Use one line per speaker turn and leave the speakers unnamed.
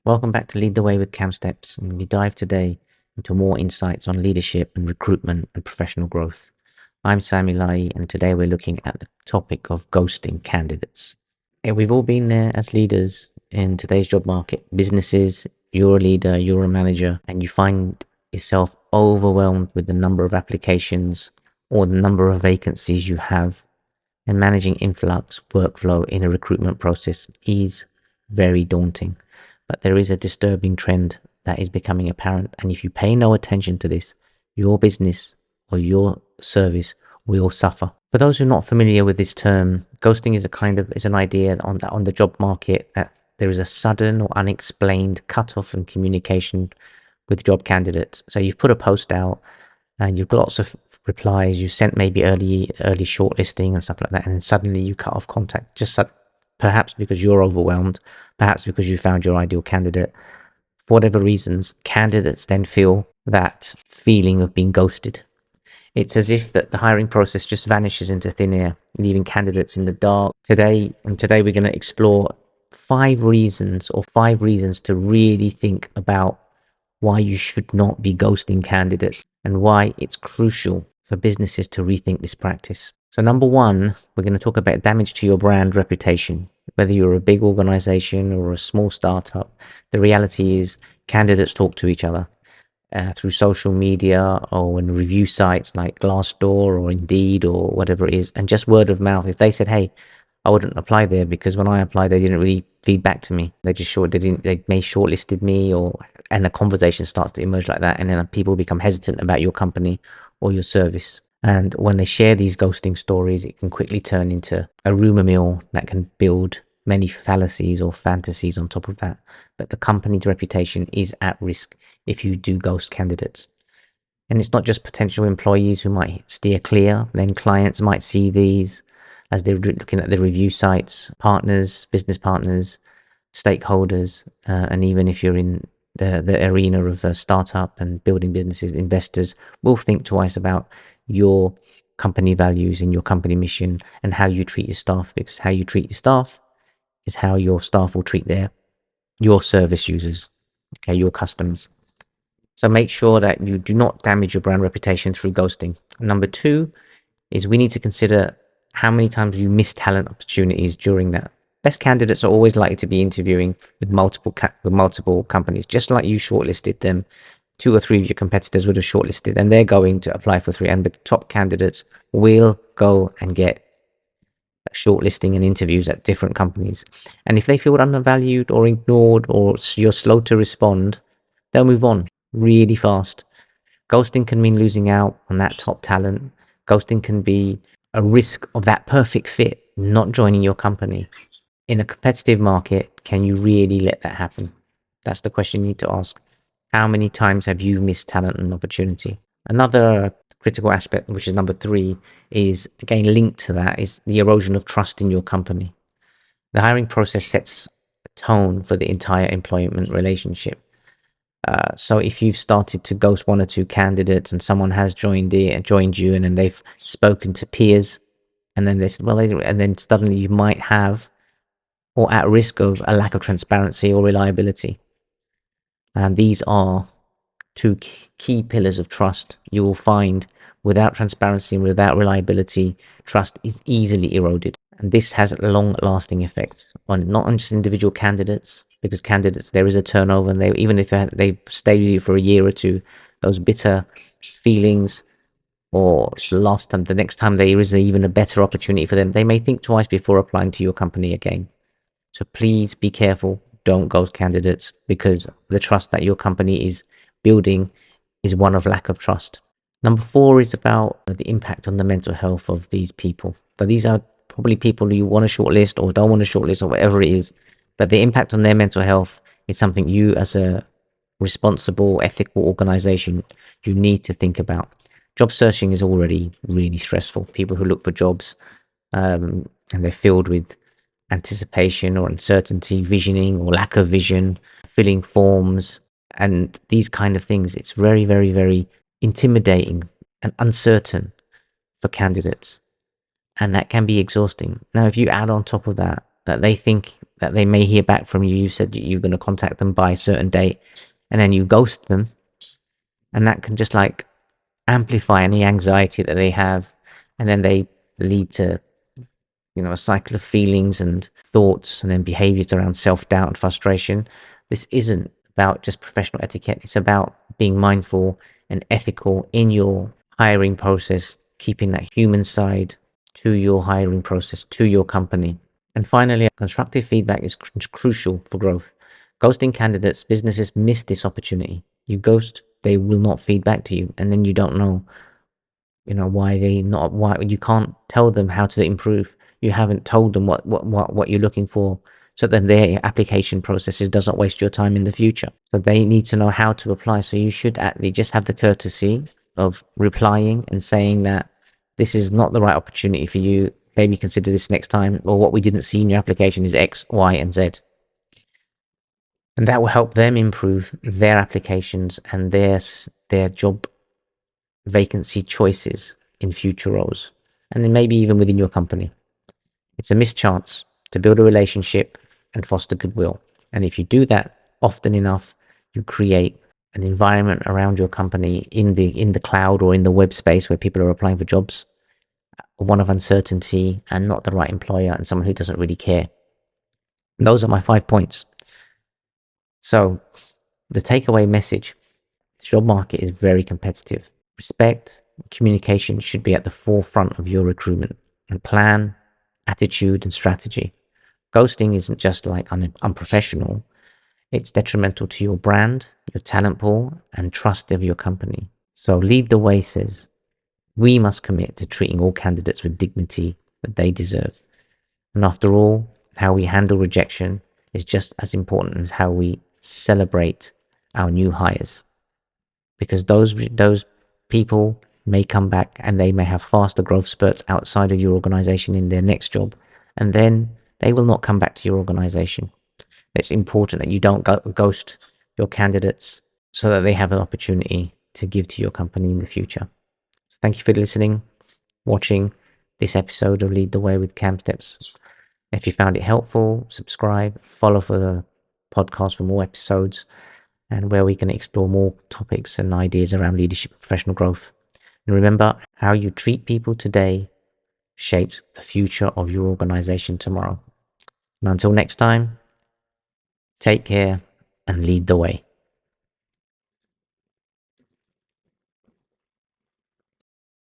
Welcome back to Lead the Way with CAMHSsteps, and we dive today into more insights on leadership and recruitment and professional growth. I'm Sami Lai, and today we're looking at the topic of ghosting candidates. We've all been there as leaders in today's job market. Businesses, you're a leader, you're a manager, and you find yourself overwhelmed with the number of applications or the number of vacancies you have. And managing influx workflow in a recruitment process is very daunting. But there is a disturbing trend that is becoming apparent. And if you pay no attention to this, your business or your service will suffer. For those who are not familiar with this term, ghosting is an idea on the job market that there is a sudden or unexplained cutoff in communication with job candidates. So you've put a post out and you've got lots of replies, you sent maybe early shortlisting and stuff like that, and then suddenly you cut off contact, perhaps because you're overwhelmed, perhaps because you found your ideal candidate. For whatever reasons, candidates then feel that feeling of being ghosted. It's as if that the hiring process just vanishes into thin air, leaving candidates in the dark. Today we're going to explore 5 reasons to really think about why you should not be ghosting candidates and why it's crucial for businesses to rethink this practice. So number one, we're going to talk about damage to your brand reputation. Whether you're a big organization or a small startup, the reality is candidates talk to each other through social media or in review sites like Glassdoor or Indeed or whatever it is, and just word of mouth. If they said, "Hey, I wouldn't apply there because when I applied, they didn't really feed back to me. They may shortlisted me," and a conversation starts to emerge like that, and then people become hesitant about your company or your service. And when they share these ghosting stories, it can quickly turn into a rumor mill that can build many fallacies or fantasies on top of that. But the company's reputation is at risk if you do ghost candidates. And it's not just potential employees who might steer clear, then clients might see these as they're looking at the review sites, partners, business partners, stakeholders, and even if you're in the arena of a startup and building businesses, investors will think twice about your company values and your company mission and how you treat your staff, because how you treat your staff is how your staff will treat your service users, okay, your customers. So make sure that you do not damage your brand reputation through ghosting. Number two is we need to consider how many times you miss talent opportunities during that. Best candidates are always likely to be interviewing with multiple companies, just like you shortlisted them. 2 or 3 of your competitors would have shortlisted, and they're going to apply for 3. And the top candidates will go and get shortlisting and interviews at different companies. And if they feel undervalued or ignored or you're slow to respond, they'll move on really fast. Ghosting can mean losing out on that top talent. Ghosting can be a risk of that perfect fit not joining your company. In a competitive market, can you really let that happen? That's the question you need to ask. How many times have you missed talent and opportunity? Another critical aspect, which is number 3, is again linked to that, is the erosion of trust in your company. The hiring process sets a tone for the entire employment relationship. So if you've started to ghost 1 or 2 candidates and someone has joined you and then they've spoken to peers and then they said, well, and then suddenly you might have or at risk of a lack of transparency or reliability. And these are 2 key pillars of trust. You will find without transparency and without reliability, trust is easily eroded. And this has long-lasting effects on not just individual candidates, because candidates, there is a turnover, and even if they stay with you for a year or 2, those bitter feelings, or the next time there is even a better opportunity for them, they may think twice before applying to your company again. So please be careful. Don't ghost candidates, because the trust that your company is building is one of lack of trust. Number 4 is about the impact on the mental health of these people. So these are probably people who you want to shortlist or don't want to shortlist or whatever it is, but the impact on their mental health is something you, as a responsible, ethical organization, you need to think about. Job searching is already really stressful. People who look for jobs and they're filled with anticipation or uncertainty, visioning or lack of vision, filling forms, and these kind of things. It's very, very, very intimidating and uncertain for candidates, and that can be exhausting. Now, if you add on top of that they think that they may hear back from you. You said you're going to contact them by a certain date, and then you ghost them, and that can just like amplify any anxiety that they have, and then they lead to a cycle of feelings and thoughts and then behaviors around self-doubt and frustration. This isn't about just professional etiquette. It's about being mindful and ethical in your hiring process, keeping that human side to your hiring process, to your company. And finally, constructive feedback is crucial for growth. Ghosting candidates, businesses miss this opportunity. You ghost, they will not feed back to you, and then you don't know why you can't tell them how to improve. You haven't told them what you're looking for, so that their application processes doesn't waste your time in the future. So they need to know how to apply. So you should actually just have the courtesy of replying and saying that this is not the right opportunity for you. Maybe consider this next time, or what we didn't see in your application is X, Y, and Z. And that will help them improve their applications and their job vacancy choices in future roles, and then maybe even within your company. It's a missed chance to build a relationship and foster goodwill. And if you do that often enough, you create an environment around your company in the cloud or in the web space where people are applying for jobs, one of uncertainty and not the right employer and someone who doesn't really care. And those are my 5 points. So the takeaway message: the job market is very competitive. Respect, communication should be at the forefront of your recruitment, and plan, attitude, and strategy. Ghosting isn't just like unprofessional, it's detrimental to your brand, your talent pool, and trust of your company. So Lead the Way says, we must commit to treating all candidates with dignity that they deserve. And after all, how we handle rejection is just as important as how we celebrate our new hires. Because those people may come back and they may have faster growth spurts outside of your organization in their next job, and then they will not come back to your organization. It's important that you don't ghost your candidates so that they have an opportunity to give to your company in the future. So thank you for listening, watching this episode of Lead the Way with CAMHSsteps. If you found it helpful, subscribe, follow for the podcast for more episodes, and where we can explore more topics and ideas around leadership and professional growth. And remember, how you treat people today shapes the future of your organization tomorrow. And until next time, take care and lead the way.